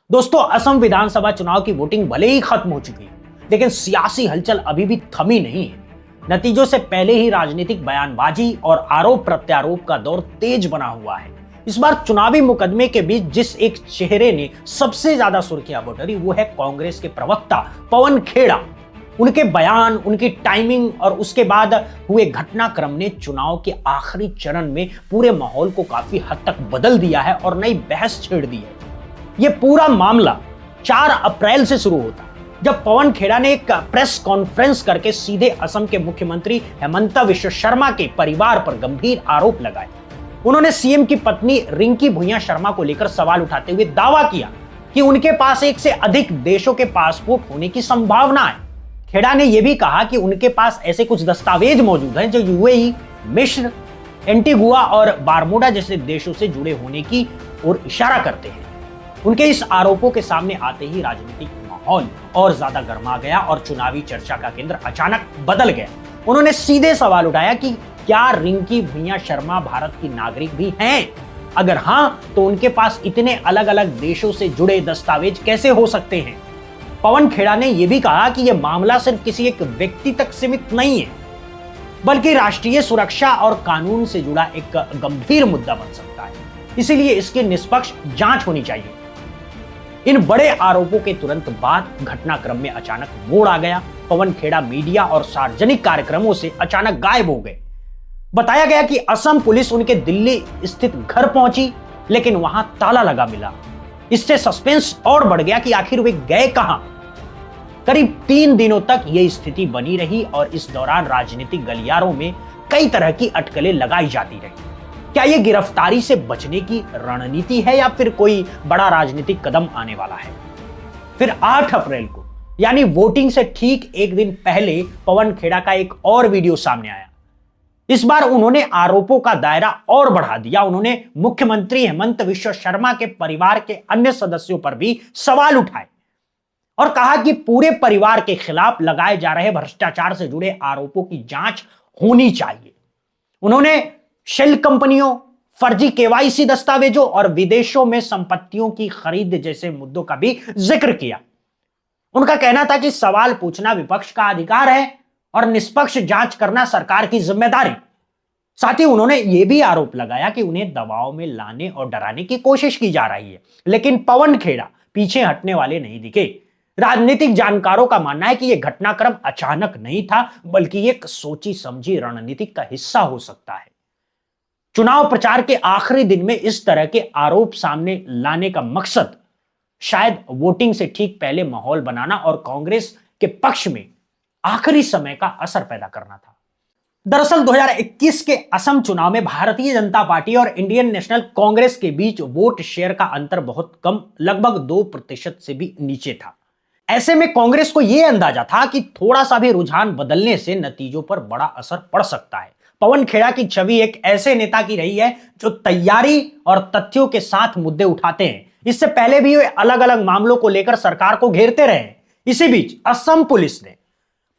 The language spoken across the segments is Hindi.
दोस्तों, असम विधानसभा चुनाव की वोटिंग भले ही खत्म हो चुकी है, लेकिन सियासी हलचल अभी भी थमी नहीं है। नतीजों से पहले ही राजनीतिक बयानबाजी और आरोप प्रत्यारोप का दौर तेज बना हुआ है। इस बार चुनावी मुकदमे के बीच जिस एक चेहरे ने सबसे ज्यादा सुर्खियां बटोरी, वो है कांग्रेस के प्रवक्ता पवन खेड़ा। उनके बयान, उनकी टाइमिंग और उसके बाद हुए घटनाक्रम ने चुनाव के आखिरी चरण में पूरे माहौल को काफी हद तक बदल दिया है और नई बहस छेड़ दी है। यह पूरा मामला 4 अप्रैल से शुरू होता, जब पवन खेड़ा ने एक प्रेस कॉन्फ्रेंस करके सीधे असम के मुख्यमंत्री हेमंत विश्व शर्मा के परिवार पर गंभीर आरोप लगाए। उन्होंने सीएम की पत्नी रिंकी भुइयां शर्मा को लेकर सवाल उठाते हुए दावा किया कि उनके पास एक से अधिक देशों के पासपोर्ट होने की संभावना है। खेड़ा ने यह भी कहा कि उनके पास ऐसे कुछ दस्तावेज मौजूद हैं जो यूएई, मिस्र, एंटीगुआ और बारमूडा जैसे देशों से जुड़े होने की ओर इशारा करते हैं। उनके इस आरोपों के सामने आते ही राजनीतिक माहौल और ज्यादा गर्मा गया और चुनावी चर्चा का केंद्र अचानक बदल गया। उन्होंने सीधे सवाल उठाया कि क्या रिंकी भुइयां शर्मा भारत की नागरिक भी हैं? अगर हां, तो उनके पास इतने अलग अलग देशों से जुड़े दस्तावेज कैसे हो सकते हैं? पवन खेड़ा ने यह भी कहा कि यह मामला सिर्फ किसी एक व्यक्ति तक सीमित नहीं है, बल्कि राष्ट्रीय सुरक्षा और कानून से जुड़ा एक गंभीर मुद्दा बन सकता है। इसीलिए इसकी निष्पक्ष जांच होनी चाहिए। इन बड़े आरोपों के तुरंत बाद घटनाक्रम में अचानक मोड़ आ गया। पवन खेड़ा मीडिया और सार्वजनिक कार्यक्रमों से अचानक गायब हो गए। बताया गया कि असम पुलिस उनके दिल्ली स्थित घर पहुंची, लेकिन वहां ताला लगा मिला। इससे सस्पेंस और बढ़ गया कि आखिर वे गए कहां। करीब 3 दिनों तक यह स्थिति बनी रही और इस दौरान राजनीतिक गलियारों में कई तरह की अटकलें लगाई जाती रही। क्या यह गिरफ्तारी से बचने की रणनीति है या फिर कोई बड़ा राजनीतिक कदम आने वाला है? फिर 8 अप्रैल को, यानी वोटिंग से ठीक एक दिन पहले, पवन खेड़ा का एक और वीडियो सामने आया। इस बार उन्होंने आरोपों का दायरा और बढ़ा दिया। उन्होंने मुख्यमंत्री हेमंत विश्व शर्मा के परिवार के अन्य सदस्यों पर भी सवाल उठाए और कहा कि पूरे परिवार के खिलाफ लगाए जा रहे भ्रष्टाचार से जुड़े आरोपों की जांच होनी चाहिए। उन्होंने शेल कंपनियों, फर्जी केवाईसी दस्तावेजों और विदेशों में संपत्तियों की खरीद जैसे मुद्दों का भी जिक्र किया। उनका कहना था कि सवाल पूछना विपक्ष का अधिकार है और निष्पक्ष जांच करना सरकार की जिम्मेदारी। साथ ही उन्होंने यह भी आरोप लगाया कि उन्हें दबाव में लाने और डराने की कोशिश की जा रही है। लेकिन पवन खेड़ा पीछे हटने वाले नहीं दिखे। राजनीतिक जानकारों का मानना है कि यह घटनाक्रम अचानक नहीं था, बल्कि एक सोची समझी रणनीति का हिस्सा हो सकता है। चुनाव प्रचार के आखिरी दिन में इस तरह के आरोप सामने लाने का मकसद शायद वोटिंग से ठीक पहले माहौल बनाना और कांग्रेस के पक्ष में आखिरी समय का असर पैदा करना था। दरअसल 2021 के असम चुनाव में भारतीय जनता पार्टी और इंडियन नेशनल कांग्रेस के बीच वोट शेयर का अंतर बहुत कम, लगभग 2% से भी नीचे था। ऐसे में कांग्रेस को यह अंदाजा था कि थोड़ा सा भी रुझान बदलने से नतीजों पर बड़ा असर पड़ सकता है। पवन खेड़ा की छवि एक ऐसे नेता की रही है जो तैयारी और तथ्यों के साथ मुद्दे उठाते हैं। इससे पहले भी वे अलग अलग मामलों को लेकर सरकार को घेरते रहे। इसी बीच असम पुलिस ने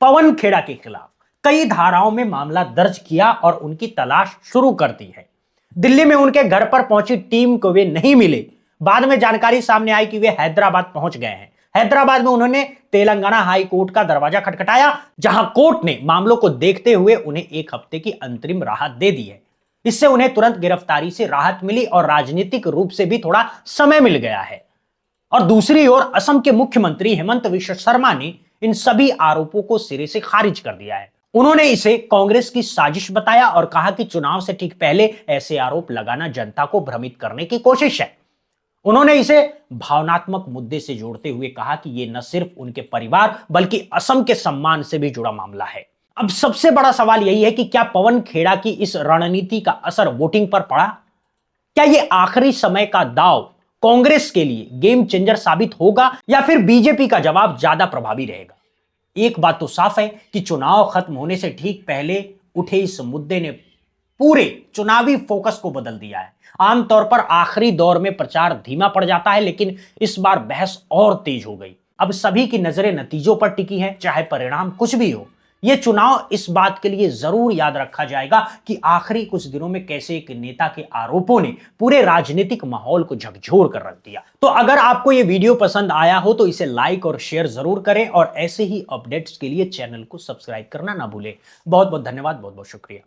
पवन खेड़ा के खिलाफ कई धाराओं में मामला दर्ज किया और उनकी तलाश शुरू कर दी है। दिल्ली में उनके घर पर पहुंची टीम को वे नहीं मिले। बाद में जानकारी सामने आई कि वे हैदराबाद पहुंच गए हैं। हैदराबाद में उन्होंने तेलंगाना हाई कोर्ट का दरवाजा खटखटाया, जहां कोर्ट ने मामलों को देखते हुए उन्हें 1 हफ्ते की अंतरिम राहत दे दी है। इससे उन्हें तुरंत गिरफ्तारी से राहत मिली और राजनीतिक रूप से भी थोड़ा समय मिल गया है। और दूसरी ओर असम के मुख्यमंत्री हेमंत विश्व शर्मा ने इन सभी आरोपों को सिरे से खारिज कर दिया है। उन्होंने इसे कांग्रेस की साजिश बताया और कहा कि चुनाव से ठीक पहले ऐसे आरोप लगाना जनता को भ्रमित करने की कोशिश है। उन्होंने इसे भावनात्मक मुद्दे से जोड़ते हुए कहा कि यह न सिर्फ उनके परिवार बल्कि असम के सम्मान से भी जुड़ा मामला है। अब सबसे बड़ा सवाल यही है कि क्या पवन खेड़ा की इस रणनीति का असर वोटिंग पर पड़ा? क्या यह आखिरी समय का दांव कांग्रेस के लिए गेम चेंजर साबित होगा या फिर बीजेपी का जवाब ज्यादा प्रभावी रहेगा? एक बात तो साफ है कि चुनाव खत्म होने से ठीक पहले उठे इस मुद्दे ने पूरे चुनावी फोकस को बदल दिया है। आमतौर पर आखिरी दौर में प्रचार धीमा पड़ जाता है, लेकिन इस बार बहस और तेज हो गई। अब सभी की नजरें नतीजों पर टिकी हैं, चाहे परिणाम कुछ भी हो। ये चुनाव इस बात के लिए जरूर याद रखा जाएगा कि आखिरी कुछ दिनों में कैसे एक नेता के आरोपों ने पूरे राजनीतिक माहौल को झकझोर कर रख दिया। तो अगर आपको ये वीडियो पसंद आया हो तो इसे लाइक और शेयर जरूर करें और ऐसे ही अपडेट्स के लिए चैनल को सब्सक्राइब करना ना भूलें। बहुत बहुत धन्यवाद, बहुत बहुत शुक्रिया।